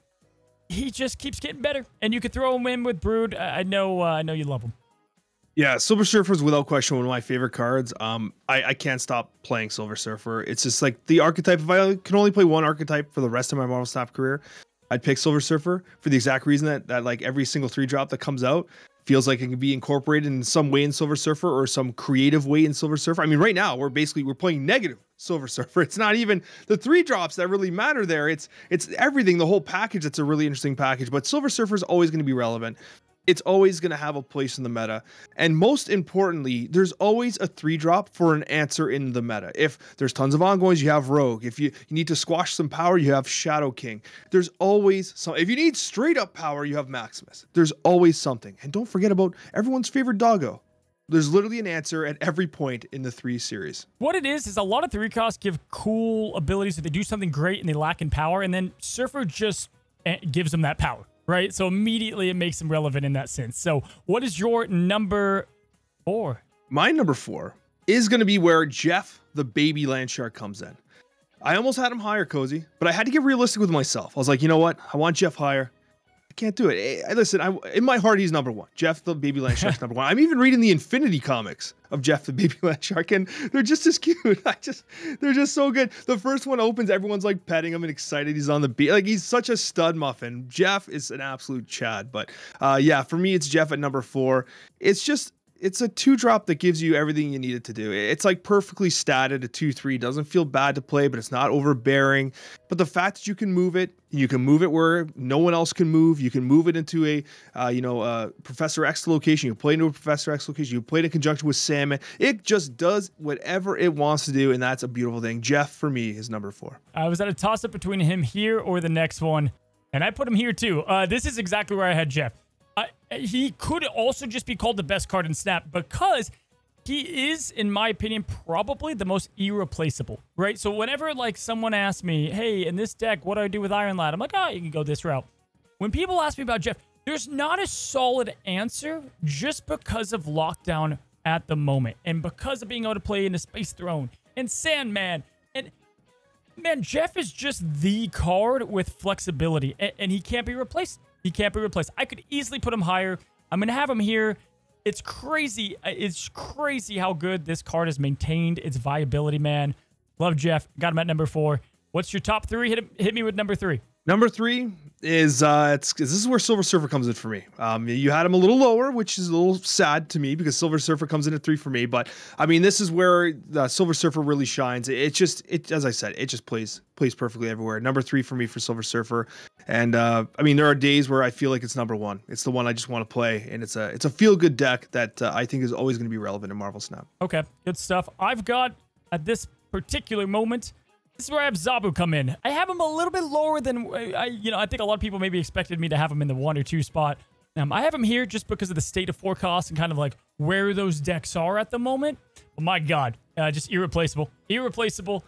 he just keeps getting better. And you could throw him in with Brood. I know you love him. Yeah, Silver Surfer is without question one of my favorite cards. I can't stop playing Silver Surfer. It's just like the archetype. If I can only play one archetype for the rest of my Marvel Snap career, I'd pick Silver Surfer for the exact reason that like every single 3-drop that comes out feels like it can be incorporated in some way in Silver Surfer or some creative way in Silver Surfer. I mean, right now we're playing negative Silver Surfer. It's not even the 3-drops that really matter there. It's everything, the whole package. That's a really interesting package, but Silver Surfer is always going to be relevant. it's always going to have a place in the meta. And most importantly, there's always a 3-drop for an answer in the meta. If there's tons of ongoings, you have Rogue. If you need to squash some power, you have Shadow King. There's always some. If you need straight up power, you have Maximus. There's always something. And don't forget about everyone's favorite doggo. There's literally an answer at every point in the 3 series. What it is a lot of 3 costs give cool abilities that they do something great and they lack in power, and then Surfer just gives them that power. Right? So immediately it makes them relevant in that sense. So what is your number 4? My number 4 is going to be where Jeff, the baby land shark, comes in. I almost had him higher, Cozy, but I had to get realistic with myself. I was like, you know what? I want Jeff higher. I can't do it. Listen, in my heart, he's number 1. Jeff, the baby land shark's number 1. I'm even reading the Infinity comics of Jeff, the baby land shark, and they're just as cute. They're just so good. The first one opens, everyone's like petting him and excited. He's on the beach. Like, he's such a stud muffin. Jeff is an absolute Chad. But yeah, for me, it's Jeff at number 4. It's a 2-drop that gives you everything you need it to do. It's like perfectly statted, a 2/3. Doesn't feel bad to play, but it's not overbearing. But the fact that you can move it where no one else can move. You can move it into a Professor X location. You play into a Professor X location. You play it in conjunction with Salmon. It just does whatever it wants to do, and that's a beautiful thing. Jeff, for me, is number 4. I was at a toss-up between him here or the next one, and I put him here too. This is exactly where I had Jeff. He could also just be called the best card in Snap because he is, in my opinion, probably the most irreplaceable, right? So whenever like someone asks me, hey, in this deck, what do I do with Iron Lad? I'm like, oh, you can go this route. When people ask me about Jeff, there's not a solid answer just because of lockdown at the moment and because of being able to play in a Space Throne and Sandman. And man, Jeff is just the card with flexibility, and he can't be replaced. He can't be replaced. I could easily put him higher. I'm going to have him here. It's crazy. It's crazy how good this card has maintained its viability, man. Love Jeff. Got him at number 4. What's your top 3? Hit me with number 3. Number 3 is this is where Silver Surfer comes in for me. You had him a little lower, which is a little sad to me because Silver Surfer comes in at 3 for me. But I mean, this is where the Silver Surfer really shines. As I said, it just plays perfectly everywhere. Number 3 for me for Silver Surfer. And I mean, there are days where I feel like it's number 1. It's the one I just want to play, and it's a feel good deck that I think is always going to be relevant in Marvel Snap. Okay, good stuff. I've got at this particular moment. This is where I have Zabu come in. I have him a little bit lower than, I think a lot of people maybe expected me to have him in the 1 or 2 spot. I have him here just because of the state of forecast and kind of like where those decks are at the moment. But my God, just irreplaceable. Irreplaceable.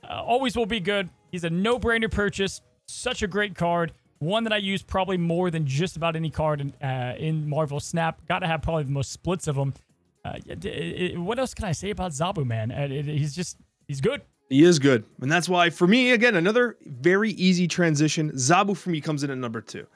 Always will be good. He's a no-brainer purchase. Such a great card. One that I use probably more than just about any card in Marvel Snap. Got to have probably the most splits of them. What else can I say about Zabu, man? He's good. He is good. And that's why, for me, again, another very easy transition. Zabu, for me, comes in at number 2.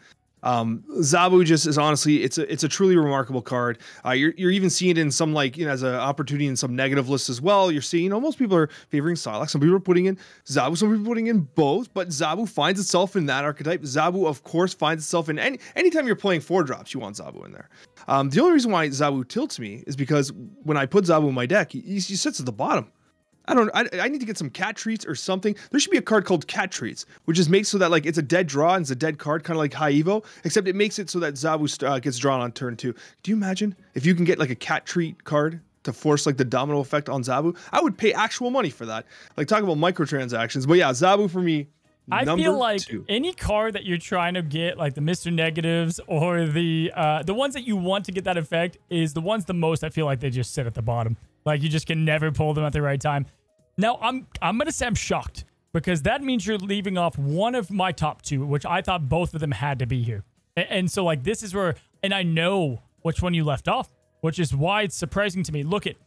Zabu just is honestly, it's a truly remarkable card. You're even seeing it in some, like, as an opportunity in some negative lists as well. You're seeing, most people are favoring Silex. Some people are putting in Zabu. Some people are putting in both. But Zabu finds itself in that archetype. Zabu, of course, finds itself in anytime you're playing 4-drops, you want Zabu in there. The only reason why Zabu tilts me is because when I put Zabu in my deck, he sits at the bottom. I need to get some cat treats or something. There should be a card called cat treats, which just makes so that, like, it's a dead draw and it's a dead card, kind of like High Evo, except it makes it so that Zabu gets drawn on turn 2. Do you imagine if you can get like a cat treat card to force like the domino effect on Zabu? I would pay actual money for that. Like, talk about microtransactions. But yeah, Zabu for me. I feel like any card that you're trying to get, like the Mr. Negatives or the ones that you want to get that effect, is the ones the most I feel like they just sit at the bottom. Like, you just can never pull them at the right time. Now, I'm going to say I'm shocked because that means you're leaving off one of my top 2, which I thought both of them had to be here. And so, like, this is where, and I know which one you left off, which is why it's surprising to me. Look at,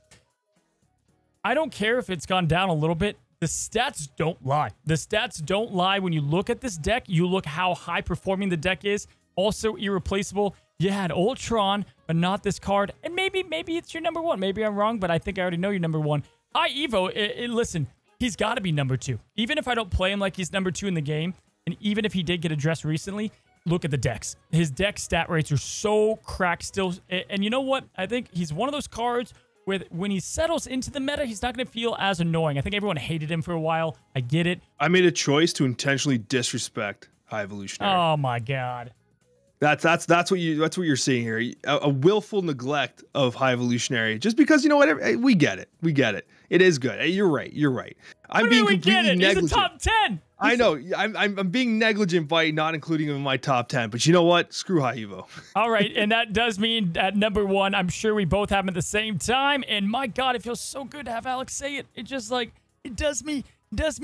I don't care if it's gone down a little bit. The stats don't lie. The stats don't lie. When you look at this deck, you look how high performing the deck is. Also irreplaceable. You had Ultron, but not this card. And maybe it's your number 1. Maybe I'm wrong, but I think I already know your number 1. High Evo, listen, he's got to be number 2. Even if I don't play him like he's number 2 in the game, and even if he did get addressed recently, look at the decks. His deck stat rates are so cracked still. And you know what? I think he's one of those cards where when he settles into the meta, he's not going to feel as annoying. I think everyone hated him for a while. I get it. I made a choice to intentionally disrespect High Evolutionary. Oh, my God. That's what you're seeing here. A willful neglect of high evolutionary, just because you know what, we get it. It is good. You're right. I'm being completely negligent. He's a top 10. I know. I'm being negligent by not including him in my top 10. But you know what? Screw high evo. All right, and that does mean at number 1, I'm sure we both have him at the same time. And my God, it feels so good to have Alex say it. It just like it does me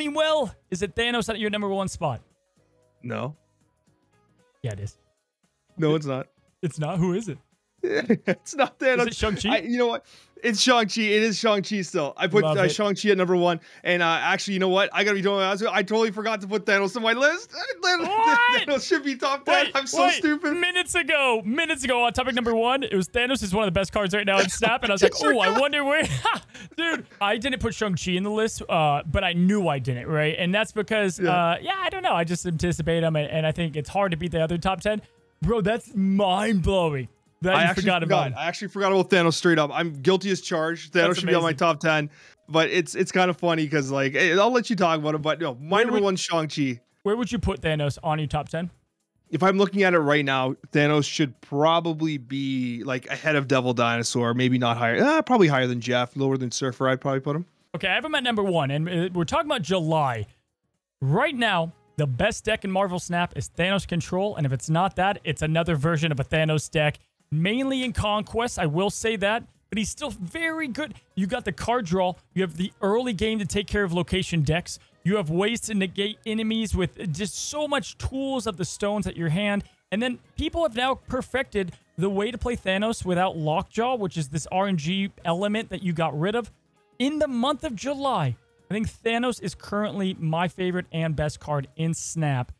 well. Is it Thanos at your number 1 spot? No. Yeah, it is. No, it's not. It's not. Who is it? It's not Thanos. Is it Shang-Chi? You know what? It's Shang-Chi. It is Shang-Chi still. I put Shang-Chi at number 1. And actually, you know what? I got to be totally honest with you. I totally forgot to put Thanos on my list. Thanos should be top 10. I'm so stupid. Minutes ago, on topic number 1, it was Thanos is one of the best cards right now in Snap. And I was like, oh, I wonder where. Dude, I didn't put Shang-Chi in the list, but I knew I didn't, right? And that's because, I don't know. I just anticipate him. And I think it's hard to beat the other top 10. Bro, that's mind-blowing. I actually forgot about Thanos straight up. I'm guilty as charged. Thanos should be on my top 10, but it's kind of funny because like I'll let you talk about it. But no, my number 1 Shang-Chi. Where would you put Thanos on your top 10? If I'm looking at it right now, Thanos should probably be like ahead of Devil Dinosaur, maybe not higher. Probably higher than Jeff, lower than Surfer. I'd probably put him. Okay, I have him at number 1, and we're talking about July. Right now, the best deck in Marvel Snap is Thanos Control, and if it's not that, it's another version of a Thanos deck. Mainly in Conquest, I will say that, but he's still very good. You got the card draw. You have the early game to take care of location decks. You have ways to negate enemies with just so much tools of the stones at your hand. And then people have now perfected the way to play Thanos without Lockjaw, which is this RNG element that you got rid of. In the month of July, I think Thanos is currently my favorite and best card in Snap.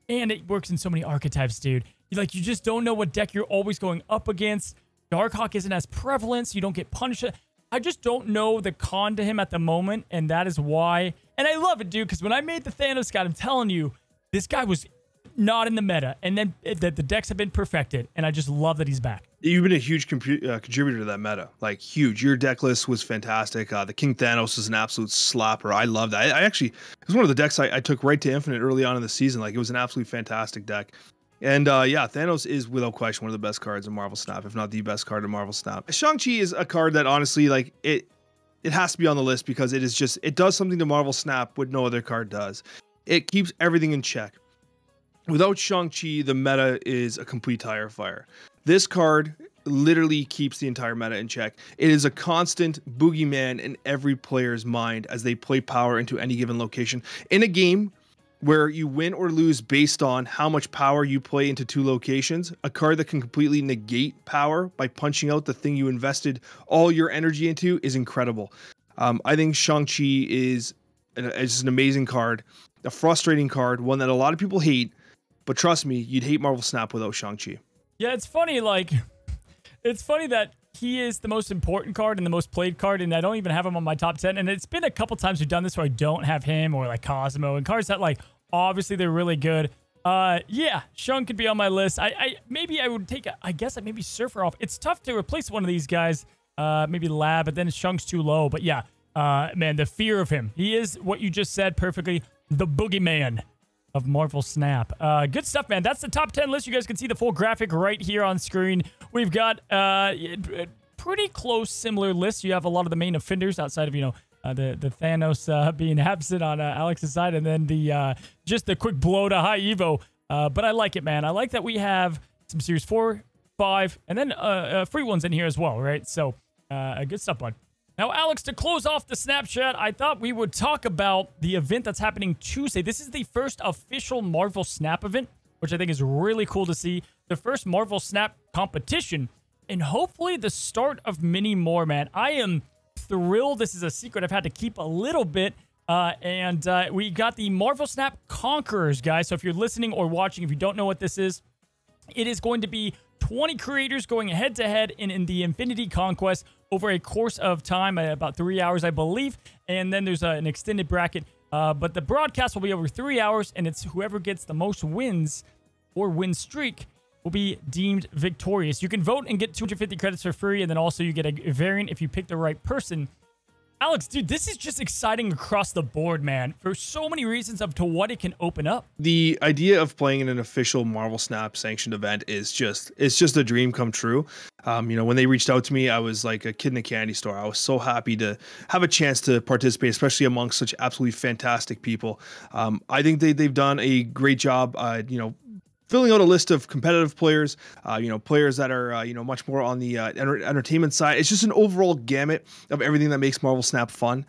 And it works in so many archetypes, dude. Like, you just don't know what deck you're always going up against. Darkhawk isn't as prevalent, so you don't get punished. I just don't know the con to him at the moment, and that is why. And I love it, dude, because when I made the Thanos guide, I'm telling you, this guy was not in the meta, and then the decks have been perfected, and I just love that he's back. You've been a huge contributor to that meta, like huge. Your deck list was fantastic. The King Thanos is an absolute slapper. I love that. I actually, it was one of the decks I took right to Infinite early on in the season. Like, it was an absolutely fantastic deck. And yeah, Thanos is without question one of the best cards in Marvel Snap, if not the best card in Marvel Snap. Shang-Chi is a card that honestly, like, it has to be on the list because it does something to Marvel Snap what no other card does. It keeps everything in check. Without Shang-Chi, the meta is a complete tire fire. This card literally keeps the entire meta in check. It is a constant boogeyman in every player's mind as they play power into any given location. In a game where you win or lose based on how much power you play into 2 locations, a card that can completely negate power by punching out the thing you invested all your energy into is incredible. I think Shang-Chi is an amazing card, a frustrating card, one that a lot of people hate, but trust me, you'd hate Marvel Snap without Shang-Chi. Yeah, it's funny, like, it's funny that he is the most important card and the most played card, and I don't even have him on my top 10, and it's been a couple times we've done this where I don't have him, or like Cosmo, and cards that, like, obviously they're really good. Yeah, Shang could be on my list. Maybe I would take, I guess maybe Surfer off. It's tough to replace one of these guys, maybe Lab, but then Shang's too low, but yeah, man, the fear of him. He is what you just said perfectly, the boogeyman of Marvel Snap. Good stuff, man. That's the top 10 list. You guys can see the full graphic right here on screen. We've got pretty close similar lists. You have a lot of the main offenders outside of, you know, the Thanos being absent on Alex's side, and then the just the quick blow to high Evo. But I like it, man. I like that we have some Series 4, 5, and then free ones in here as well, right? So good stuff, bud. Now, Alex, to close off the Snapchat, I thought we would talk about the event that's happening Tuesday. This is the first official Marvel Snap event, which I think is really cool to see. The first Marvel Snap competition, and hopefully the start of many more, man. I am thrilled. This is a secret I've had to keep a little bit. And we got the Marvel Snap Conquerors, guys. So if you're listening or watching, if you don't know what this is, it is going to be 20 creators going head-to-head in the Infinity Conquest over a course of time, about 3 hours, I believe. And then there's an extended bracket. But the broadcast will be over 3 hours, and it's whoever gets the most wins or win streak will be deemed victorious. You can vote and get 250 credits for free, and then also you get a variant if you pick the right person. Alex, dude, this is just exciting across the board, man, for so many reasons of to what it can open up. The idea of playing in an official Marvel Snap sanctioned event is it's just a dream come true. You know, when they reached out to me, I was like a kid in a candy store. I was so happy to have a chance to participate, especially amongst such absolutely fantastic people. I think they've done a great job, you know, filling out a list of competitive players, you know, players that are, you know, much more on the entertainment side. It's just an overall gamut of everything that makes Marvel Snap fun.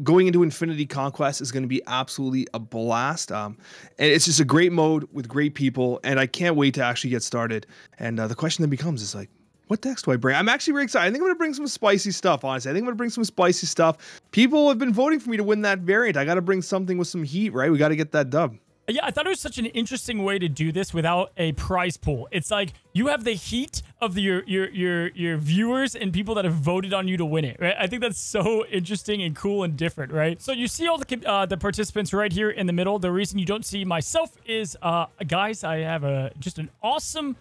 Going into Infinity Conquest is going to be absolutely a blast. And it's just a great mode with great people, and I can't wait to actually get started. And the question then becomes is like, what decks do I bring? I'm actually really excited. I think I'm going to bring some spicy stuff, honestly. I think I'm going to bring some spicy stuff. People have been voting for me to win that variant. I got to bring something with some heat, right? We got to get that dub. Yeah, I thought it was such an interesting way to do this without a prize pool. It's like you have the heat of your viewers and people that have voted on you to win it, right? I think that's so interesting and cool and different, right? So you see all the participants right here in the middle. The reason you don't see myself is, guys, I have just an awesome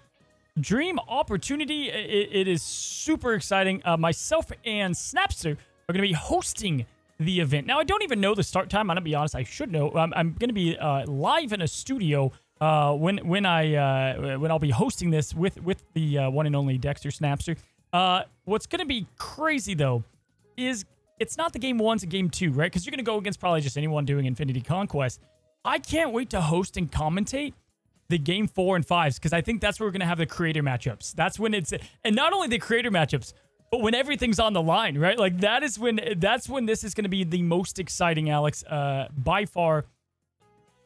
dream opportunity. It is super exciting. Myself and Snapster are going to be hosting the event. Now, I don't even know the start time. I'm gonna be honest, I should know. I'm gonna be live in a studio when I'll be hosting this with the one and only Dexter Snapster. What's gonna be crazy though is it's not the game 1's and game 2, right? Because you're gonna go against probably just anyone doing Infinity Conquest. I can't wait to host and commentate the game 4 and 5s, because I think that's where we're gonna have the creator matchups. That's when and not only the creator matchups, but when everything's on the line, right? Like that's when this is going to be the most exciting, Alex, by far.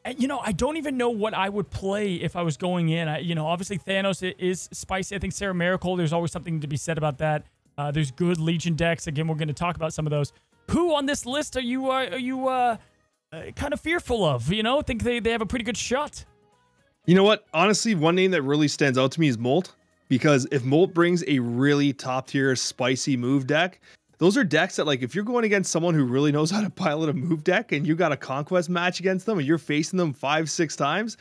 And, you know, I don't even know what I would play if I was going in. You know, obviously Thanos is spicy. I think Sarah Miracle, there's always something to be said about that. There's good Legion decks. Again, we're going to talk about some of those. Who on this list are you kind of fearful of? You know, think they have a pretty good shot? You know what? Honestly, one name that really stands out to me is Molt. Because if Molt brings a really top tier spicy move deck, those are decks that, like, if you're going against someone who really knows how to pilot a move deck and you got a conquest match against them and you're facing them 5-6 times,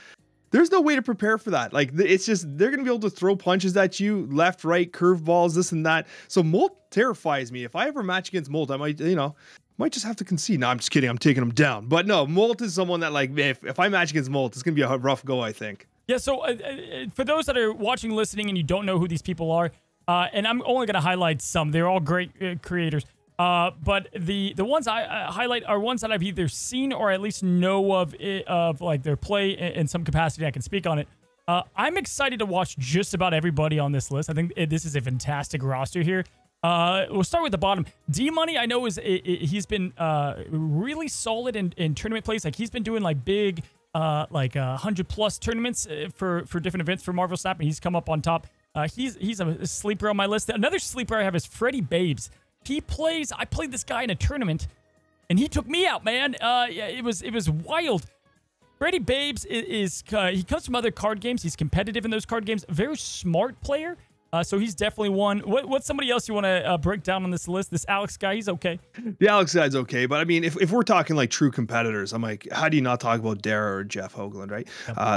there's no way to prepare for that. Like, it's just, they're going to be able to throw punches at you, left, right, curveballs, this and that. So Molt terrifies me. If I ever match against Molt, I might, you know, might just have to concede. No, I'm just kidding. I'm taking him down. But no, Molt is someone that, like, if I match against Molt, it's going to be a rough go, I think. Yeah, so for those that are watching, listening, and you don't know who these people are, and I'm only going to highlight some. They're all great creators. But the ones I highlight are ones that I've either seen or at least know of like their play in some capacity. I can speak on it. I'm excited to watch just about everybody on this list. I think this is a fantastic roster here. We'll start with the bottom. D-Money, I know he's been really solid in tournament plays. Like, he's been doing like big, like 100+ tournaments for different events for Marvel Snap, and he's come up on top. He's a sleeper on my list. Another sleeper I have is Freddie Babes. I played this guy in a tournament, and he took me out, man. Yeah, it was wild. Freddie Babes he comes from other card games. He's competitive in those card games. A very smart player. So he's definitely one. What's somebody else you want to break down on this list? This Alex guy, he's okay. The Alex guy's okay, but I mean, if we're talking like true competitors, I'm like, how do you not talk about Dara or Jeff Hoagland, right?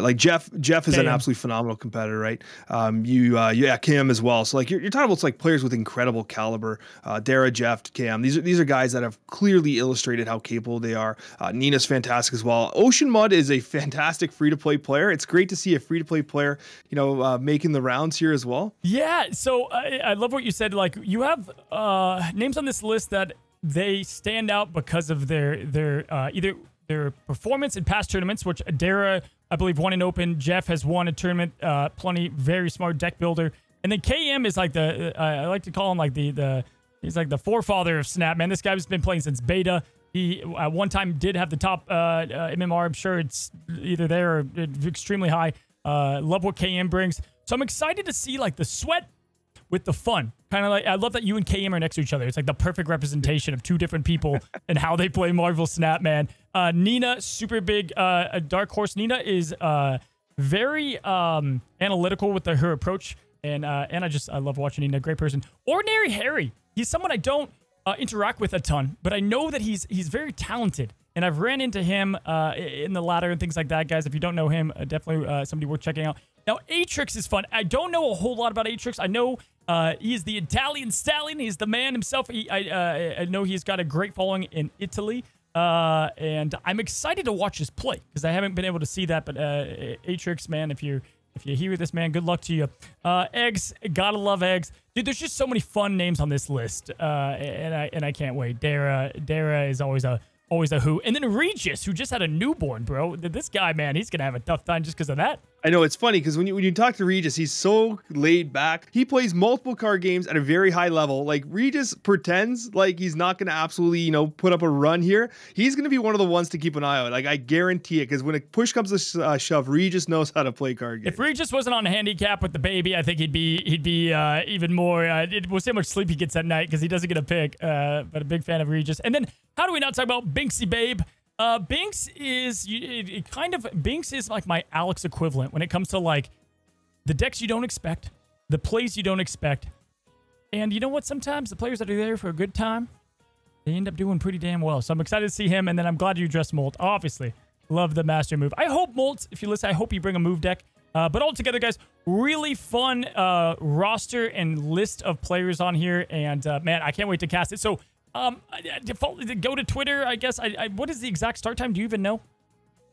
Like Jeff is an absolutely phenomenal competitor, right? Yeah, Cam as well. So like you're talking about like players with incredible caliber. Dara, Jeff, Cam. These are guys that have clearly illustrated how capable they are. Nina's fantastic as well. Ocean Mud is a fantastic free-to-play player. It's great to see a free-to-play player, you know, making the rounds here as well. Yeah, so I love what you said. Like, you have names on this list that they stand out because of their either their performance in past tournaments, which Dara, I believe, won an open. Jeff has won a tournament. Plenty, very smart deck builder. And then KM is like I like to call him like he's like the forefather of Snap, man. This guy's been playing since beta. He at one time did have the top MMR. I'm sure it's either there or extremely high. Love what KM brings. So I'm excited to see like the sweat with the fun. Kind of like, I love that you and KM are next to each other. It's like the perfect representation of two different people and how they play Marvel Snap, man. Nina, super big dark horse. Nina is very analytical with her approach. And I love watching Nina. Great person. Ordinary Harry. He's someone I don't interact with a ton, but I know that he's very talented. And I've ran into him in the ladder and things like that, guys. If you don't know him, definitely somebody worth checking out. Now, Atrix is fun. I don't know a whole lot about Atrix. I know He is the Italian stallion. He's the man himself. I know he's got a great following in Italy. And I'm excited to watch his play because I haven't been able to see that. But Atrix, man, if you hear this, man, good luck to you. Eggs, gotta love Eggs, dude. There's just so many fun names on this list, and I can't wait. Dara is always a who, and then Regis, who just had a newborn, bro. This guy, man, he's gonna have a tough time just because of that. I know, it's funny because when you talk to Regis, he's so laid back. He plays multiple card games at a very high level. Like, Regis pretends like he's not going to absolutely, you know, put up a run here. He's going to be one of the ones to keep an eye on. Like, I guarantee it, because when a push comes to shove, Regis knows how to play card games. If Regis wasn't on a handicap with the baby, I think he'd be even more. We'll see how much sleep he gets at night because he doesn't get a pick. But a big fan of Regis. And then how do we not talk about Binksy Babe? Binks is Binks is like my Alex equivalent when it comes to like the decks you don't expect, the plays you don't expect. And you know what? Sometimes the players that are there for a good time, they end up doing pretty damn well. So I'm excited to see him. And then I'm glad you addressed Molt. Obviously, love the master move. I hope Molt, if you listen, I hope you bring a move deck. But altogether, guys, really fun roster and list of players on here. And man, I can't wait to cast it. So go to Twitter, I guess. What is the exact start time? Do you even know?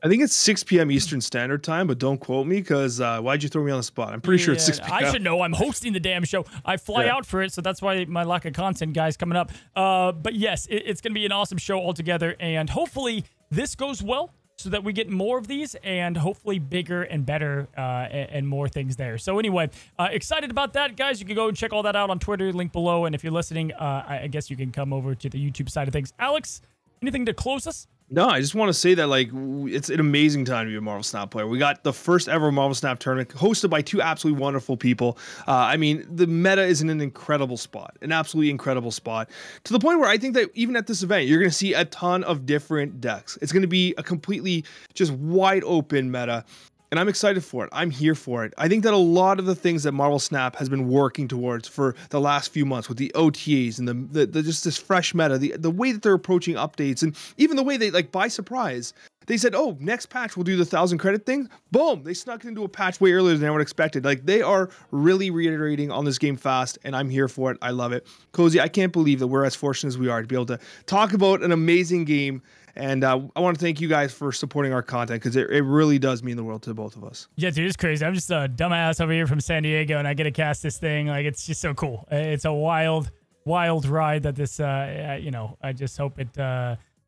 I think it's 6 p.m. Eastern Standard Time, but don't quote me because why'd you throw me on the spot? I'm pretty sure it's 6 p.m. I should know. I'm hosting the damn show. I fly out for it, so that's why my lack of content, guys, coming up. But yes, it's going to be an awesome show altogether, and hopefully this goes well so that we get more of these and hopefully bigger and better and more things there. So anyway, excited about that, guys. You can go and check all that out on Twitter, link below. And if you're listening, I guess you can come over to the YouTube side of things. Alex, anything to close us? No, I just want to say that, like, it's an amazing time to be a Marvel Snap player. We got the first ever Marvel Snap tournament hosted by two absolutely wonderful people. I mean, the meta is in an incredible spot, an absolutely incredible spot, to the point where I think that even at this event, you're going to see a ton of different decks. It's going to be a completely just wide open meta. And I'm excited for it. I'm here for it. I think that a lot of the things that Marvel Snap has been working towards for the last few months with the OTAs and the just this fresh meta, the way that they're approaching updates, and even the way they, like, by surprise, they said, oh, next patch we'll do the 1,000 credit thing. Boom, they snuck it into a patch way earlier than anyone expected. Like, they are really reiterating on this game fast, and I'm here for it. I love it. Cozy, I can't believe that we're as fortunate as we are to be able to talk about an amazing game. And I want to thank you guys for supporting our content because it really does mean the world to both of us. Yeah, dude, it's crazy. I'm just a dumbass over here from San Diego, and I get to cast this thing. Like, it's just so cool. It's a wild ride that this, you know, I just hope it,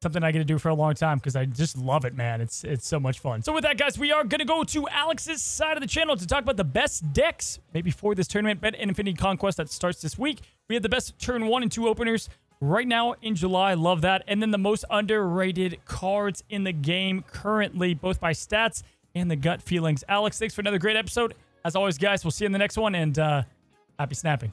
something I get to do for a long time because I just love it, man. It's so much fun. So with that, guys, we are going to go to Alex's side of the channel to talk about the best decks, maybe for this tournament, Bet Infinity Conquest that starts this week. We have the best turn 1 and 2 openers right now in July. Love that. And then the most underrated cards in the game currently, both by stats and the gut feelings. Alex, thanks for another great episode. As always, guys, we'll see you in the next one, and happy snapping.